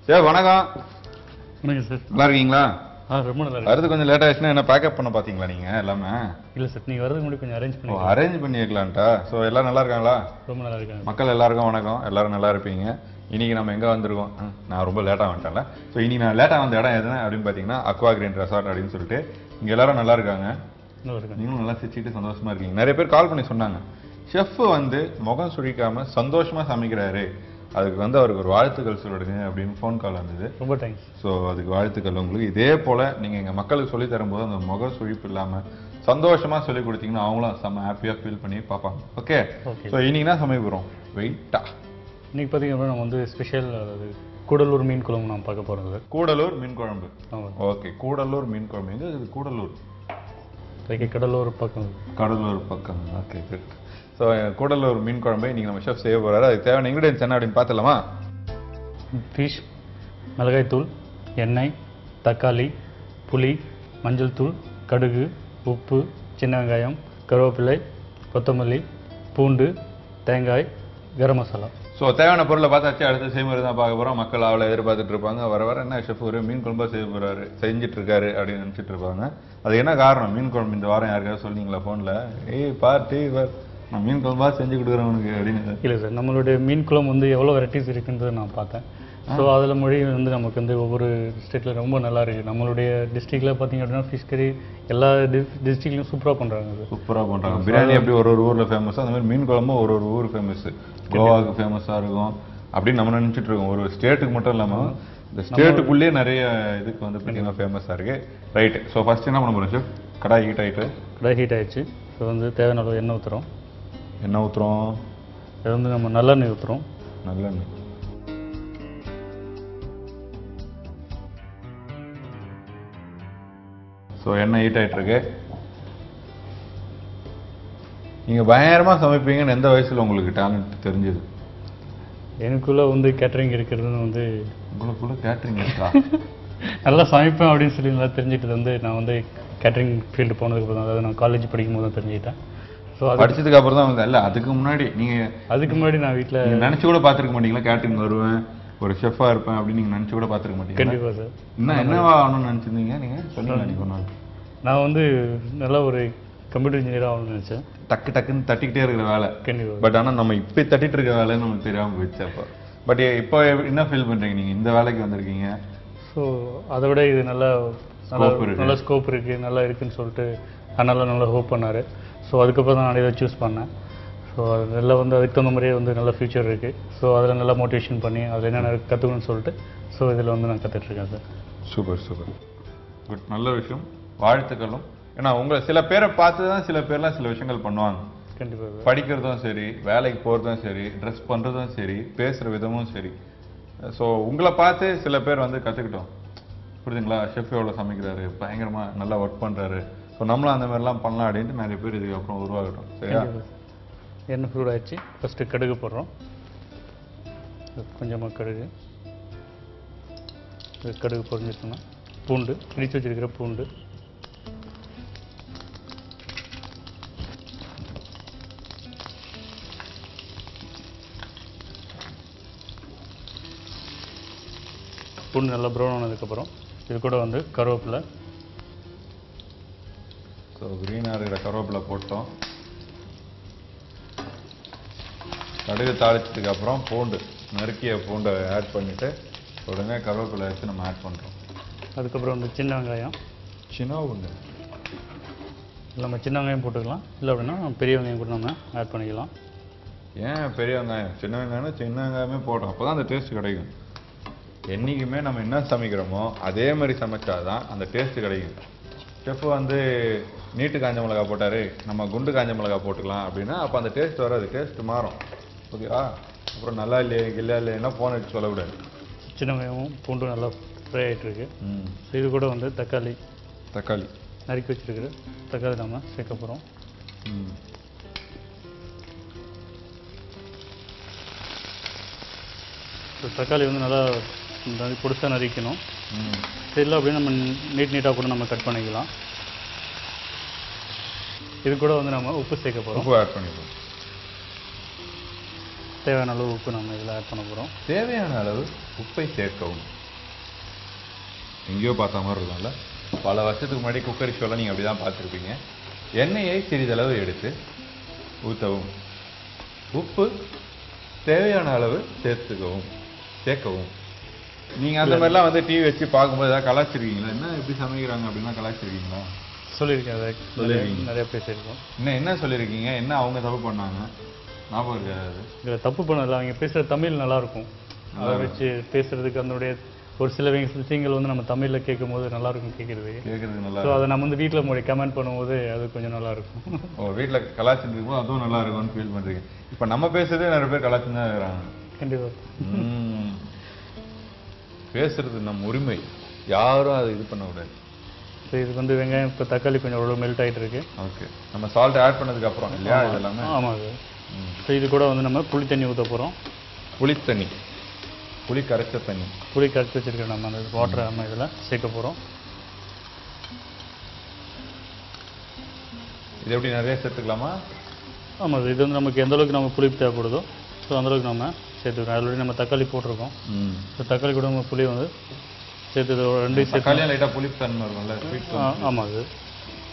Sir வணக்கம். வணக்கம் sir. நல்லா இருக்கீங்களா? ரொம்ப நல்லா இருக்கு. வரது கொஞ்சம் லேட் ஆயிடுச்சுன்னா என்ன பேக்கப் பண்ண பாத்தீங்களா நீங்க எல்லாமே? இல்ல சார், நீங்க வரதுக்கு முன்னாடி கொஞ்சம் அரேஞ்ச் பண்ணி அரேஞ்ச் பண்ணி வைக்கலான்ட்டா. ஸோ எல்லாரும் நல்லா இருக்காங்களா? ரொம்ப நல்லா இருக்காங்க. மக்கள் எல்லாருக்கும் வணக்கம். எல்லாரும் நல்லா இருப்பீங்க. இன்னைக்கு நம்ம எங்க வந்திருக்கோம்? நான் ரொம்ப லேட்டா வந்துட்டேன்ல. ஸோ இன்னைக்கு நான் லேட்டா வந்த இடம் எதுனா அப்படின்னு பாத்தீங்கன்னா அக்வா கிரீன் ரெசார்ட் அப்படின்னு சொல்லிட்டு இங்க எல்லாரும் நல்லா இருக்காங்க. நீங்களும் நல்லா சிரிச்சுட்டு சந்தோஷமா இருக்கீங்க. நிறைய பேர் கால் பண்ணி சொன்னாங்க, ஷெஃப் வந்து முகம் சுழிக்காம சந்தோஷமா சமைக்கிறாரு, அதுக்கு வந்து அவருக்கு ஒரு வாழ்த்துக்கள் சொல்லிடுங்க அப்படின்னு ஃபோன் கால் வந்தது. ரொம்ப தேங்க்ஸ். ஸோ அதுக்கு வாழ்த்துக்கள் உங்களுக்கு. இதே போல நீங்க எங்க மக்களுக்கு சொல்லி தரும்போது அந்த முக சுழிப்பு இல்லாம சந்தோஷமா சொல்லி கொடுத்தீங்கன்னா அவங்களும் செம்ம ஹாப்பியா ஃபீல் பண்ணி பார்ப்பாங்க. ஓகே. ஸோ இன்னைக்கு என்ன சமைக்க போறோம்? வெயிட்டா இன்னைக்கு பார்த்தீங்கன்னா நம்ம வந்து ஸ்பெஷல் கூடலூர் மீன் குழம்பு நாம் பார்க்க போறோம் சார். கூடலூர் மீன் குழம்பு. ஓகே, கூடலூர் மீன் குழம்பு. எங்க இது கூடலூர்? கடலூர் பக்கம். கடலூர் பக்கம். Okay good. ஸோ கூடலூர் மீன் குழம்பை நீங்கள் நம்ம ஷெஃப் செய்ய போகிறாரு. அதுக்கு தேவையான இன்க்ரீடியன்ஸ் என்ன அப்படின்னு பார்த்துலாமா? ஃபிஷ், மிளகாய்த்தூள், எண்ணெய், தக்காளி, புளி, மஞ்சள் தூள், கடுகு, உப்பு, சின்ன வெங்காயம், கருவேப்பிலை, கொத்தமல்லி, பூண்டு, தேங்காய், கரம் மசாலா. ஸோ தேவையான பொருளை பார்த்தாச்சு. அடுத்து செய்முறை தான் பார்க்க போகிறோம். மக்கள் அவளை எதிர்பார்த்துட்டு இருப்பாங்க. வர வர என்ன ஷெஃப் ஒரு மீன் குழம்பா செய்ய போகிறாரு, செஞ்சுட்டு இருக்காரு அப்படின்னு நினச்சிட்டு இருப்பாங்க. அது என்ன காரணம்? மீன் குழம்பு இந்த வாரம் யாருக்காவது சொன்னீங்களா ஃபோனில்? பார்ட்டி நான் மீன் குழம்பா செஞ்சு கொடுக்குறேன் உனக்கு அப்படின்னு? இல்லை சார், நம்மளுடைய மீன் குழம்பு வந்து எவ்வளோ வெரைட்டிஸ் இருக்குன்றதை நான் பார்த்தேன். ஸோ அதில் மொழி வந்து நமக்கு வந்து ஒவ்வொரு டிஸ்ட்ரிக்டில் ரொம்ப நல்லா இருக்குது. நம்மளுடைய டிஸ்ட்ரிக்டில் பார்த்தீங்க அப்படின்னா ஃபிஷ் கறி எல்லா டிஸ்ட்ரிக்ட்லையும் சூப்பராக பண்ணுறாங்க சார். சூப்பராக பண்ணுறாங்க. பிரியாணி எப்படி ஒரு ஒரு ஊரில் ஃபேமஸோ அந்த மாதிரி மீன் குழம்பும் ஒரு ஒரு ஊர் ஃபேமஸ். கோவாவுக்கு ஃபேமஸாக இருக்கும் அப்படின்னு நம்ம நினச்சிட்டு இருக்கோம். ஒரு ஸ்டேட்டுக்கு மட்டும் இல்லாமல் இந்த ஸ்டேட்டுக்குள்ளேயே நிறைய இதுக்கு வந்து பார்த்தீங்கன்னா ஃபேமஸாக இருக்குது. ரைட்டு. ஸோ ஃபஸ்ட் என்ன பண்ண போகிறோம் ஷெஃப்? கடாய் ஹீட் ஆகிட்டு. கடாய் ஹீட் ஆகிடுச்சு. ஸோ வந்து தேவையான அளவு எண்ணெய் ஊற்றுறோம். எண்ணெய் ஊற்றுறோம். இது வந்து நம்ம நல்லெண்ணெய் ஊற்றுறோம். நல்லெண்ணெய். ஸோ எண்ணெய் ஹீட் ஆகிட்டு இருக்கு. நீங்கள் பயங்கரமாக சமைப்பீங்கன்னு எந்த வயசில் உங்களுக்கு டேலண்ட் தெரிஞ்சது? எனக்குள்ளே வந்து கேட்டரிங் இருக்கிறதுன்னு வந்து. உங்களுக்குள்ள கேட்டரிங் இருக்கா? நல்லா சமைப்பேன் அப்படின்னு சொல்லி நல்லா தெரிஞ்சுக்கிட்டது வந்து நான் வந்து கேட்டரிங் ஃபீல்டு போனதுக்கப்புறம் தான். அதாவது நான் காலேஜ் படிக்கும் போது தான் தெரிஞ்சுக்கிட்டேன். ஸோ படிச்சதுக்கு அப்புறம் தான் வந்து இல்லை, அதுக்கு முன்னாடி நீங்கள் அதுக்கு முன்னாடி நான் வீட்டில் நினச்சி கூட பார்த்துருக்க மாட்டீங்களா? கேட்டரிங் வருவேன், ஒரு ஷெஃபாக இருப்பேன் அப்படின்னு நீங்கள் நினச்சி கூட பார்த்துருக்க மாட்டீங்க? கண்டிப்பாக சார். என்னவா ஆகணும்னு நினச்சிருந்தீங்க நீங்கள்? சொல்லுங்கள். எனக்கு ஒன்று நான் வந்து நல்லா ஒரு கம்ப்யூட்டர் இன்ஜினியராக ஆகணும்னு நினச்சேன். டக்கு டக்குன்னு தட்டிக்கிட்டே இருக்கிற வேலை. கண்டிப்பாக. பட் ஆனால் நம்ம இப்போ தட்டிட்டு இருக்க வேலைன்னு நமக்கு தெரியாமல் போயிடுச்சு. அப்போ பட் இப்போ என்ன ஃபீல் பண்ணுறீங்க நீங்கள் இந்த வேலைக்கு வந்திருக்கீங்க? ஸோ அதை விட இது நல்லா ஸ்கோப் இருக்குது, நல்லா இருக்குதுன்னு சொல்லிட்டு அதனால் நல்லா ஹோப் பண்ணார். ஸோ அதுக்கப்புறம் தான் நான் இதை சூஸ் பண்ணேன். ஸோ அதில் வந்து அதுக்கு தகுந்த மாதிரியே வந்து நல்ல ஃபியூச்சர் இருக்குது. ஸோ அதில் நல்லா மோட்டிவேஷன் பண்ணி அதில் என்னென்ன கற்றுக்கணும்னு சொல்லிட்டு ஸோ இதில் வந்து நான் கற்றுட்ருக்கேன் சார். Super super good. நல்ல விஷயம். வாழ்த்துக்களும். ஏன்னா உங்களை சில பேரை பார்த்து தான் சில பேர்லாம் சில விஷயங்கள் பண்ணுவாங்க. கண்டிப்பாக. படிக்கிறதும் சரி, வேலைக்கு போகிறதும் சரி, ட்ரெஸ் பண்ணுறதும் சரி, பேசுகிற விதமும் சரி. ஸோ உங்களை பார்த்து சில பேர் வந்து கற்றுக்கிட்டோம். புரியுதுங்களா? ஷெஃப் எவ்வளோ சமைக்கிறாரு, பயங்கரமாக நல்லா ஒர்க் பண்ணுறாரு, ஸோ நம்மளும் அந்த மாதிரிலாம் பண்ணலாம் அப்படின்ட்டு நிறைய பேர் இதுக்கப்புறம் உருவாகட்டும். சரியா? எண்ணெய் சூடு ஆயிடுச்சு. ஃபஸ்ட்டு கடுகு போடுறோம். கொஞ்சமாக கடுகு. கடுகு பொரிஞ்சிட்டோம்னா பூண்டு, இடித்து வச்சிருக்கிற பூண்டு, பூண்டு நல்லா ப்ரௌன் ஆனதுக்கப்புறம் இது கூட வந்து கருவேப்பிலை. ஸோ க்ரீனாக இருக்கிற கருவேப்பிலை போட்டோம். கடுகு தாளிச்சதுக்கு அப்புறம் பூண்டு, நறுக்கிய பூண்டை ஆட் பண்ணிவிட்டு உடனே கருவேப்பிலை வச்சு நம்ம ஆட் பண்ணுறோம். அதுக்கப்புறம் வந்து சின்ன வெங்காயம். சின்ன வெங்காயம் நம்ம சின்ன வெங்காயம் போட்டுக்கலாம். இல்லை அப்படின்னா பெரிய வெங்காயம் கூட நம்ம ஆட் பண்ணிக்கலாம். ஏன் பெரிய வெங்காயம்? சின்ன வெங்காயம்னா சின்ன வெங்காயமே போட்டோம், அப்போ தான் அந்த டேஸ்ட் கிடைக்கும். என்றைக்குமே நம்ம என்ன சமைக்கிறோமோ அதே மாதிரி சமைச்சாதான் அந்த டேஸ்ட்டு கிடைக்கும். ஷெஃப் வந்து நீட்டு காஞ்ச மிளகா போட்டார், நம்ம குண்டு காஞ்ச மிளகா போட்டுக்கலாம் அப்படின்னா அப்போ அந்த டேஸ்ட் வராது, டேஸ்ட்டு மாறும். ஓகேவா? அப்புறம் நல்லா இல்லைன்னா ஃபோன் அடிச்சு சொல்லக்கூடாது. சின்ன வெங்காயமும் பூண்டும் நல்லா ஃப்ரை ஆகிட்டுருக்கு. இது கூட வந்து தக்காளி நறுக்கி வச்சுருக்கிற தக்காளி நம்ம சேர்க்க போகிறோம். தக்காளி வந்து நல்லா பொடிசாக நறுக்கணும். இல்லை அப்படின்னு நம்ம நீட்டாக கூட நம்ம கட் பண்ணிக்கலாம். இது கூட வந்து நம்ம உப்பு சேர்க்க போகிறோம். உப்பு ஆட் பண்ணிடுவோம். தேவையான அளவு உப்பு நம்ம இதில் ஆட் பண்ண போகிறோம். தேவையான அளவு உப்பை சேர்க்கவும். எங்கேயோ பார்த்த மாதிரி இருக்கும்ல. பல வருஷத்துக்கு முன்னாடி குக்கரி ஷோலாம் நீங்கள் அப்படி தான் பார்த்துருப்பீங்க. எண்ணெயை சிறிதளவு எடுத்து ஊற்றவும், உப்பு தேவையான அளவு சேர்க்கவும். நீங்கள் அந்த மாதிரிலாம் வந்து டிவி வச்சு பார்க்கும்போது ஏதாவது கலாச்சிருக்கீங்களா? என்ன எப்படி சமைக்கிறாங்க அப்படின்னா கலாச்சிருக்கீங்களா? சொல்லியிருக்கேன், அதை நிறைய பேசியிருக்கோம். என்ன சொல்லியிருக்கீங்க? என்ன அவங்க தப்பு பண்ணாங்க? ஞாபகம் இருக்காது. இதில் தப்பு பண்ணல, அவங்க பேசுகிற தமிழ் நல்லாயிருக்கும். அதை வச்சு பேசுகிறதுக்கு அதனுடைய ஒரு சில விஷயங்கள் வந்து நம்ம தமிழில் கேட்கும் போது நல்லாயிருக்கும் கேட்குறதுக்கு நல்லா. ஸோ அதை நம்ம வந்து வீட்டில் மொழி கமெண்ட் பண்ணும்போது அது கொஞ்சம் நல்லாயிருக்கும். வீட்டில் கலாச்சிட்டு இருக்கும்போது அதுவும் நல்லா இருக்கும்னு ஃபீல் பண்ணுறீங்க. இப்போ நம்ம பேசுறதே நிறைய பேர் கலாச்சி தான் இருக்கிறாங்க. கண்டிப்பாக. பேசுறது நம்ம உரிமை, யாரும் அதை இது பண்ணக்கூடாது. ஸோ இதுக்கு வந்து வெங்காயம் இப்போ தக்காளி கொஞ்சம் அவ்வளோ மெல்ட் ஆகிட்டு இருக்கு. ஓகே, நம்ம சால்ட் ஆட் பண்ணதுக்கு அப்புறம் இல்லையா இது எல்லாமே? ஆமாம் சார். ஸோ இது கூட வந்து நம்ம புளி தண்ணி ஊற்ற போகிறோம். புளி கரைச்ச தண்ணி வச்சுருக்க நம்ம அந்த வாட்டரை நம்ம இதில் சேர்க்க போகிறோம். இது எப்படி நிறைய சேர்த்துக்கலாமா? ஆமாம் சார். இது வந்து நமக்கு எந்த அளவுக்கு நம்ம புளிப்பு தேவைப்படுதோ ஸோ அந்தளவுக்கு நம்ம சேர்த்துக்கிறோம். ஆல்ரெடி நம்ம தக்காளி போட்டிருக்கோம். ஸோ தக்காளி கூட நம்ம புளி வந்து சேர்த்து ரெண்டையும் சேர்த்து லைட்டாக புளிப்பு தன்மை இருக்கும்ல. ஆமாம் சார்.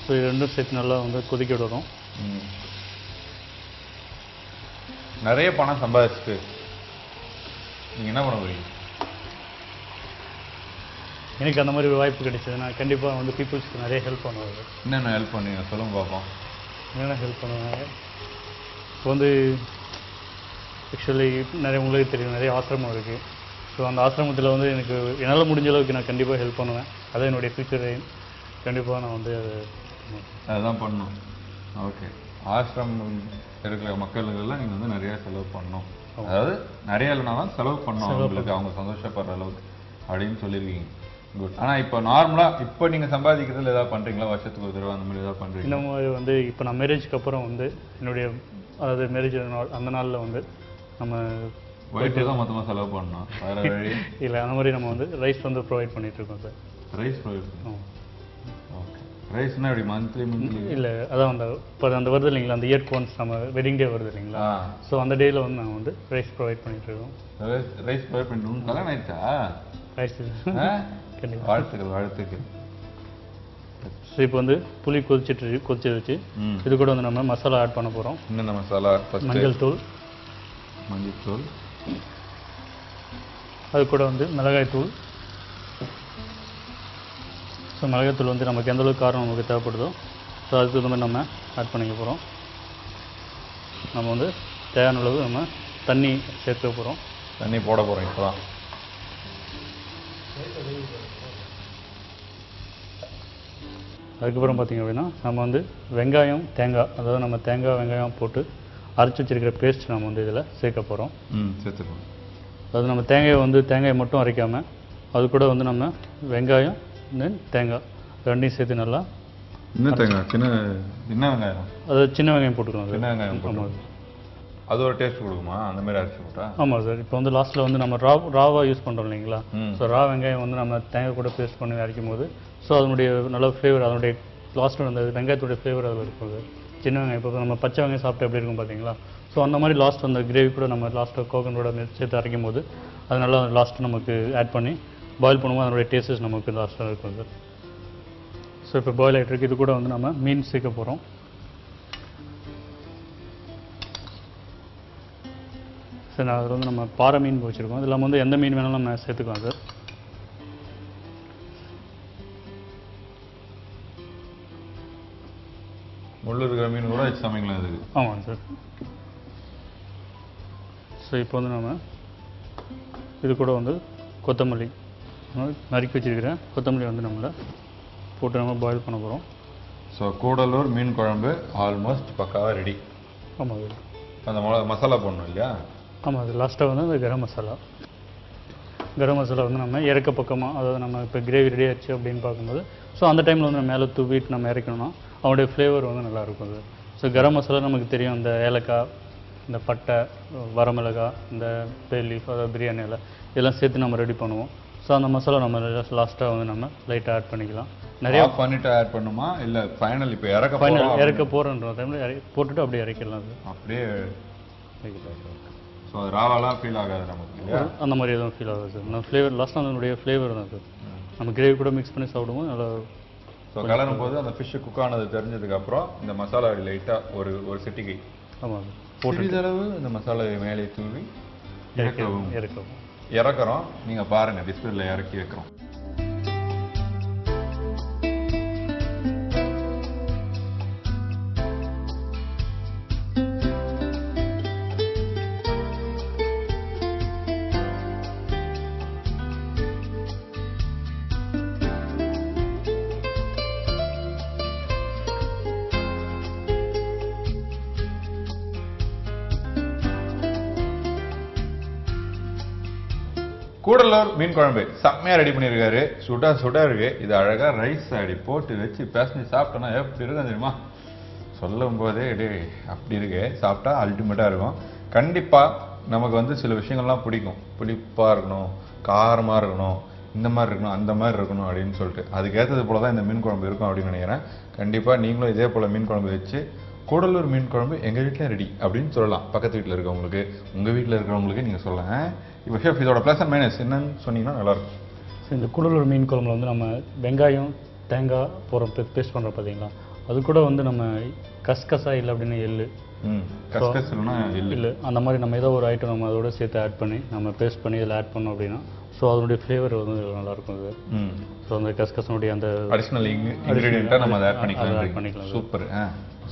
ஸோ இது ரெண்டும் சேர்த்து நல்லா வந்து கொதிக்க விடணும். நிறைய பணம் சம்பாதிச்சுட்டு நீங்கள் என்ன பண்ண போறீங்க? எனக்கு அந்த மாதிரி ஒரு வாய்ப்பு கிடைச்சது, நான் கண்டிப்பாக வந்து பீப்புள்ஸ்க்கு நிறைய ஹெல்ப் பண்ணுவாங்க. என்னென்ன ஹெல்ப் பண்ணுவீங்க சொல்லுங்க பார்ப்போம். என்னென்ன ஹெல்ப் பண்ணுவாங்க? இப்போ வந்து ஆக்சுவலி நிறைய உங்களுக்கு தெரியும், நிறைய ஆசிரமம் இருக்குது. ஸோ அந்த ஆசிரமத்தில் வந்து எனக்கு என்னால் முடிஞ்ச அளவுக்கு நான் கண்டிப்பாக ஹெல்ப் பண்ணுவேன். அதான் என்னுடைய ஃபியூச்சர் எய்ம். கண்டிப்பாக நான் வந்து அதுதான் பண்ணணும். ஓகே, ஆசிரமம் இருக்கிற மக்களுக்கெல்லாம் நீங்கள் வந்து நிறையா செலவு பண்ணணும். அதாவது நிறைய இல்லைனாலும் செலவு பண்ணணும் அவங்களுக்கு, அவங்க சந்தோஷப்படுற அளவுக்கு அப்படின்னு சொல்லியிருக்கீங்க. குட். ஆனால் இப்போ நார்மலாக இப்போ நீங்கள் சம்பாதிக்கிறதுல ஏதாவது பண்ணுறீங்களா? வருஷத்துக்கு ஒரு தடவை அந்த மாதிரி ஏதாவது பண்ணுறீங்க? இந்த மாதிரி வந்து இப்போ நான் மேரேஜ்க்கு அப்புறம் வந்து என்னுடைய அதாவது மேரேஜ் நாள் அந்த நாளில் வந்து நம்ம ஒயிட்டு தான் மொத்தமாக செலவு பண்ணணும், வேறு வழி இல்லை. அந்த மாதிரி நம்ம வந்து ரைஸ் வந்து ப்ரொவைட் பண்ணிகிட்ருக்கோம் சார். ரைஸ் ப்ரொவைட் பண்ணுவோம். ஓகே, ரைஸ்னால் எப்படி மந்த்லி இல்லை, அதான் அந்த இப்போ அந்த வருது இல்லைங்களா, அந்த இயர்ஃபோன்ஸ் நம்ம வெட்டிங் டே வருது இல்லைங்களா, ஸோ அந்த டேயில் வந்து நாங்கள் வந்து ரைஸ் ப்ரொவைட் பண்ணிகிட்ருக்கோம். ரைஸ் ப்ரொவைட் பண்ணிட்டு கல்யாணம் ஆயிடுச்சா? ரைஸ் கண்டிப்பாக. வாழ்த்துக்கள். ஸோ இப்போ வந்து புளி கொதிச்சு வச்சு இது கூட வந்து நம்ம மசாலா ஆட் பண்ண போகிறோம். என்னென்ன மசாலா? மஞ்சள் தூள், அது கூட வந்து மிளகாய் தூள். ஸோ மிளகாய் தூள் வந்து நமக்கு எந்த அளவுக்கு காரம் நமக்கு தேவைப்படுதோ ஸோ அதுக்கு தகுந்த மாதிரி நம்ம ஆட் பண்ணிக்க போகிறோம். நம்ம வந்து தேவையான அளவு நம்ம தண்ணி சேர்க்க போகிறோம். தண்ணி போட போகிறோம் இப்போ தான். அதுக்கப்புறம் பார்த்திங்க அப்படின்னா நம்ம வந்து வெங்காயம் தேங்காய், அதாவது நம்ம தேங்காய் வெங்காயம் போட்டு அரைச்சி வச்சிருக்கிற பேஸ்ட் நம்ம வந்து இதில் சேர்க்க போகிறோம். சேர்த்துக்கணும். அதாவது நம்ம தேங்காயை மட்டும் அரைக்காமல் அது கூட வந்து நம்ம வெங்காயம் தென் தேங்காய் ரெண்டையும் சேர்த்து நல்லா. என்ன தேங்காய்? சின்ன வெங்காயம்? அது சின்ன வெங்காயம் போட்டுக்கலாம். சின்ன வெங்காயம் போட்டுக்கலாம். அது ஒரு டேஸ்ட் கொடுக்குமா அந்த மாதிரி அரைச்சி போட்டா? ஆமாம் சார். இப்போ வந்து லாஸ்ட்டில் வந்து நம்ம ராவாக யூஸ் பண்ணுறோம் இல்லைங்களா, ஸோ ரா வெங்காயம் வந்து நம்ம தேங்காய் கூட பேஸ்ட் பண்ணி அரைக்கும் போது ஸோ அதனுடைய நல்ல ஃப்ளேவர், அதனுடைய லாஸ்ட்டில் அந்த வெங்காயத்துடைய ஃப்ளேவர் அதில் இருக்கும் சார். சின்ன வெங்காயம் இப்போ நம்ம பச்சை வெங்காயம் சாப்பிட்டு எப்படி இருக்கும் பார்த்தீங்களா, ஸோ அந்த மாதிரி லாஸ்ட் அந்த கிரேவி கூட நம்ம லாஸ்ட்டாக கோகனோட சேர்த்து அரைக்கும் போது அது நல்லா லாஸ்ட்டு நமக்கு ஆட் பண்ணி பாயில் பண்ணும்போது அதனுடைய டேஸ்டஸ் நமக்கு லாஸ்ட்டாக இருக்கும் சார். ஸோ இப்போ பாயில் ஆகிட்டு இருக்கு. இது கூட வந்து நம்ம மீன் சேர்க்க போகிறோம். சார் அதில் வந்து நம்ம பாறை மீன் வச்சுருக்கோம். இதில் வந்து எந்த மீன் வேணாலும் நம்ம சேர்த்துக்கலாம் சார். முள்ளு இருக்கிற மீன் கூட வச்சு சமைக்கலாம் இதுக்கு. ஆமாங்க சார். ஸோ இப்போ வந்து நம்ம இது கூட வந்து கொத்தமல்லி நறுக்கி வச்சுருக்கிறேன் கொத்தமல்லி வந்து நம்மளை போட்டு நம்ம பாயில் பண்ண போகிறோம். ஸோ கூடலூர் மீன் குழம்பு ஆல்மோஸ்ட் பக்காவாக ரெடி. ஆமாம் சார். அந்த மசாலா போடணும் இல்லையா? ஆமாம், அது லாஸ்ட்டாக வந்து அந்த கரம் மசாலா வந்து நம்ம இறக்க பக்கமாக, அதாவது நம்ம இப்போ கிரேவி ரெடி ஆச்சு அப்படின்னு பார்க்கும்போது ஸோ அந்த டைமில் வந்து நம்ம மேலே தூவிட்டு நம்ம இறக்கணும்னா அவனுடைய ஃப்ளேவர் வந்து நல்லாயிருக்கும் அது. ஸோ கரம் மசாலா நமக்கு தெரியும், இந்த ஏலக்காய், இந்த பட்டை, வரமிளகாய், இந்த பே லீஃப், அதாவது பிரியாணி இலை இதெல்லாம் சேர்த்து நம்ம ரெடி பண்ணுவோம். ஸோ அந்த மசாலா நம்ம லாஸ்ட்டாக வந்து நம்ம லைட்டாக ஆட் பண்ணிக்கலாம். நிறையா பண்ணிவிட்டு ஆட் பண்ணுமா இல்லை ஃபைனல் இப்போ இறக்க போகிறோன்ற டைமில் போட்டுட்டு அப்படியே இறக்கிடலாம் அது. அப்படியே ஸோ அது ராவாலாம் ஃபீல் ஆகாது நமக்கு, அந்த மாதிரி எதுவும் ஃபீல் ஆகாது சார். நான் ஃப்ளேவர் லாஸ்ட்டாக அதனுடைய ஃப்ளேவர் தான் சார். நம்ம கிரேவி கூட மிக்ஸ் பண்ணி சாப்பிடுவோம் நல்லா. ஸோ கலரும் போது அந்த ஃபிஷ்ஷு குக் ஆனது தெரிஞ்சதுக்கப்புறம் இந்த மசாலா லைட்டாக ஒரு சிட்டிகை ஆமாம் சிறிதளவு இந்த மசாலா மேலே தூவி இறக்கவும் இறக்குறோம். நீங்கள் பாருங்கள் டிஸ்பிளேல இறக்கி வைக்கிறோம். கூடலூர் மீன் குழம்பு செம்மையா ரெடி பண்ணியிருக்காரு. சுடா இருக்கு. இது அழகா ரைஸ் அடி போட்டு வச்சு பேசஞ்சு சாப்பிட்டோன்னா எப்படி இருக்கும் தெரியுமா? சொல்லும் போதே அப்படி இருக்கு. சாப்பிட்டா அல்டிமேட்டா இருக்கும். கண்டிப்பா நமக்கு வந்து சில விஷயங்கள்லாம் பிடிக்கும். புளிப்பா இருக்கணும், காரமா இருக்கணும், இந்த மாதிரி இருக்கணும், அந்த மாதிரி இருக்கணும் அப்படின்னு சொல்லிட்டு அதுக்கேற்றது போல தான் இந்த மீன் குழம்பு இருக்கும் அப்படின்னு நினைக்கிறேன். கண்டிப்பா நீங்களும் இதே போல மீன் குழம்பு வச்சு கூடலூர் மீன் குழம்பு எங்கள் வீட்டில் ரெடி அப்படின்னு சொல்லலாம். பக்கத்து வீட்டில் இருக்கவங்களுக்கு, உங்கள் வீட்டில் இருக்கிறவங்களுக்கு நீங்கள் சொல்லலாம். இப்போ ஷெஃப் இதோட ப்ளஸ் அண்ட் மைனஸ் என்னன்னு சொன்னீங்கன்னா நல்லாயிருக்கும். ஸோ இந்த கூடலூர் மீன் குழம்புல வந்து நம்ம வெங்காயம் தேங்காய் போகிற பேஸ்ட் பண்ணுறோம் பார்த்தீங்களா, அது கூட வந்து நம்ம கஸ்கஸா இல்லை அப்படின்னு எள்ளு இல்லை அந்த மாதிரி நம்ம ஏதோ ஒரு ஐட்டம் நம்ம அதோட சேர்த்து ஆட் பண்ணி நம்ம பேஸ்ட் பண்ணி இதில் ஆட் பண்ணோம் அப்படின்னா ஸோ அதனுடைய ஃப்ளேவர் வந்து நல்லாயிருக்கும். அது ஸோ அந்த கஸ்கஸனுடைய அந்த அடிஷ்னல் இன்க்ரீடியண்ட்டாக நம்ம அதை ஆட் பண்ணிக்கலாம். சூப்பர்.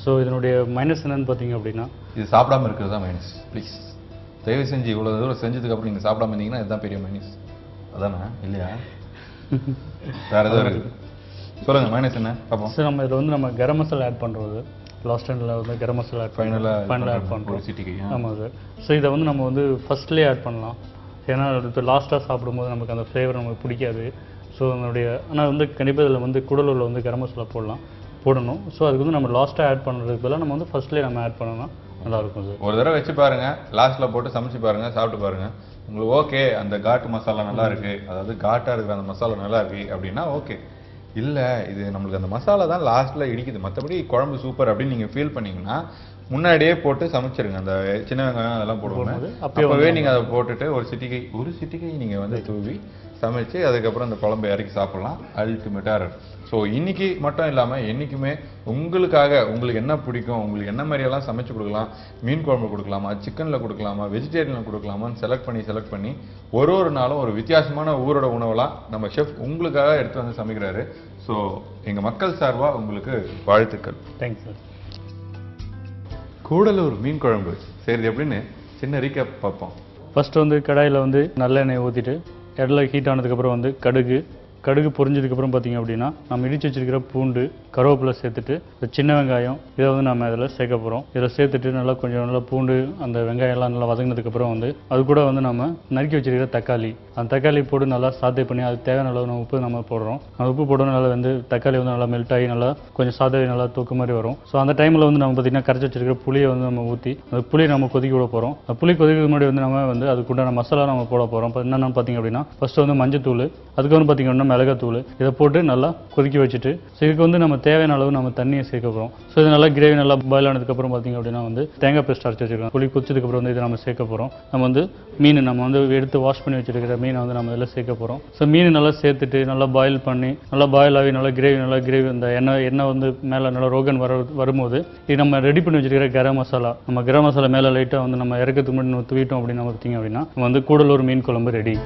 ஸோ இதனுடைய மைனஸ் என்னன்னு பார்த்தீங்க அப்படின்னா இது சாப்பிடாம இருக்கிறது தான் மைனஸ். ப்ளீஸ் தயவு செஞ்சு இவ்வளோ தூரம் செஞ்சதுக்கப்புறம் நீங்கள் சாப்பிடாம இருந்தீங்கன்னா இதுதான் பெரிய மைனஸ். அதானே இல்லையா? வேறு எதாவது இருக்குது சொல்லுங்கள் மைனஸ் என்ன பார்ப்போம். சார் நம்ம இதில் வந்து நம்ம கரம் மசாலா ஆட் பண்ணுறது லாஸ்ட் டைமில் வந்து கரம் மசாலா ஃபைனலாக ஆட் பண்ணுறோம் சிட்டிக்கு. ஆமாம் சார். ஸோ இதை வந்து நம்ம வந்து ஃபஸ்ட்லேயே ஆட் பண்ணலாம். ஏன்னா இப்போ லாஸ்ட்டாக சாப்பிடும்போது நமக்கு அந்த ஃப்ளேவர் நமக்கு பிடிக்காது. ஸோ அதனுடைய ஆனால் வந்து கண்டிப்பாக இதில் வந்து கூடலூரில் வந்து கரம் மசாலா போடணும். ஸோ அதுக்கு வந்து நம்ம லாஸ்ட்டாக ஆட் பண்ணுறதுக்கு பதிலாக நம்ம வந்து ஃபர்ஸ்ட்லேயே நம்ம ஆட் பண்ணோம்னா நல்லாயிருக்கும் சார். ஒரு தடவை வச்சு பாருங்கள், லாஸ்ட்டில் போட்டு சமைச்சு பாருங்கள், சாப்பிட்டு பாருங்கள். உங்களுக்கு ஓகே அந்த காட்டு மசாலா நல்லா இருக்குது, அதாவது காட்டாக இருக்கிற அந்த மசாலா நல்லா இருக்குது அப்படின்னா ஓகே. இல்லை இது நம்மளுக்கு அந்த மசாலா தான் லாஸ்ட்டில் இடிக்குது, மற்றபடி குழம்பு சூப்பர் அப்படின்னு நீங்கள் ஃபீல் பண்ணிங்கன்னா முன்னாடியே போட்டு சமைச்சிருங்க. அந்த சின்ன வெங்காயம் அதெல்லாம் போடுவோம், அப்போவே நீங்கள் அதை போட்டுட்டு ஒரு சிட்டிகை நீங்கள் வந்து தூவி சமைச்சு அதுக்கப்புறம் அந்த குழம்பு இறக்கி சாப்பிட்லாம். அல்டிமேட்டாக இருக்கும். ஸோ இன்னைக்கு மட்டும் இல்லாமல் என்றைக்குமே உங்களுக்காக உங்களுக்கு என்ன பிடிக்கும், உங்களுக்கு என்ன மாதிரியெல்லாம் சமைச்சு கொடுக்கலாம், மீன் குழம்பு கொடுக்கலாமா, சிக்கனில் கொடுக்கலாமா, வெஜிடேரியனில் கொடுக்கலாமான்னு செலக்ட் பண்ணி ஒரு நாளும் ஒரு வித்தியாசமான ஊரோட உணவெல்லாம் நம்ம ஷெஃப் உங்களுக்காக எடுத்து வந்து சமைக்கிறாரு. ஸோ எங்கள் மக்கள் சார்பாக உங்களுக்கு வாழ்த்துக்கள். Thanks sir. கூடலூர் மீன் குழம்பு செய்கிறது எப்படின்னு சின்ன ரீகேப் பார்ப்போம். ஃபஸ்ட்டு வந்து கடாயில் வந்து நல்லெண்ணெய் ஊற்றிட்டு எண்ணெய் ஹீட் ஆனதுக்கப்புறம் வந்து கடுகு பொரிஞ்சதுக்கப்புறம் பார்த்தீங்க அப்படின்னா நம்ம இடித்து வச்சிருக்கிற பூண்டு கருவேப்பிலை சேர்த்துட்டு சின்ன வெங்காயம் இதை வந்து நம்ம இதில் சேர்க்க போகிறோம். இதில் சேர்த்துட்டு நல்லா பூண்டு அந்த வெங்காயம்லாம் நல்லா வதங்கினதுக்கப்புறம் வந்து அது கூட வந்து நம்ம நறுக்கி வச்சிருக்கிற தக்காளி அந்த தக்காளி போட்டு நல்லா சாத்தே பண்ணி அது தேவையான அளவு உப்பு நம்ம போடுறோம். அந்த உப்பு போட்டு நல்லா வந்து தக்காளி வந்து நல்லா மெல்ட் ஆகி நல்லா கொஞ்சம் சாதவி நல்லா தூக்கு மாதிரி வரும். ஸோ அந்த டைமில் வந்து நம்ம பார்த்தீங்கன்னா கரைச்சி வச்சிருக்கிற புளியை வந்து நம்ம ஊற்றி அந்த புளியை நம்ம கொதிக்க விட போகிறோம். அந்த புளி கொதிக்கிறது முன்னாடி வந்து நம்ம வந்து அதுக்குண்டான மசாலா நம்ம போட போகிறோம். என்னென்னு பார்த்தீங்க அப்படின்னா ஃபஸ்ட்டு வந்து மஞ்சத்தூள், அதுக்கப்புறம் பார்த்தீங்கன்னா மிளகாத்தூள் இதை போட்டு நல்லா கொதிக்க வச்சுட்டு ஸோ இதுக்கு வந்து நம்ம தேவையான அளவு நம்ம தண்ணியை சேர்க்க போகிறோம். ஸோ இது நல்லா கிரேவி நல்லா பாயில் ஆனதுக்கப்புறம் பார்த்தீங்க அப்படின்னா வந்து தேங்காய் பேஸ்ட் அரைச்சி வச்சுருக்கோம். புளி கொதிச்சதுக்கப்புறம் வந்து இதை நம்ம சேர்க்க போகிறோம். நம்ம வந்து மீன் நம்ம வந்து எடுத்து வாஷ் பண்ணி வச்சிருக்கிற மீனை வந்து நம்ம இதில் சேர்க்க போகிறோம். ஸோ மீன் நல்லா சேர்த்துட்டு நல்லா பாயில் பண்ணி நல்லா பாயில் ஆகி நல்லா கிரேவி அந்த எண்ணெய் வந்து மேலே நல்லா ரோகன் வரும்போது இது நம்ம ரெடி பண்ணி வச்சிருக்கிற கரம் மசாலா மேலே லைட்டாக வந்து நம்ம இறக்கிறதுக்கு முன்னாடி தூவிட்டோம் அப்படின்னு பார்த்தீங்க அப்படின்னா நம்ம வந்து கூடலூர் மீன் குழம்பு ரெடி.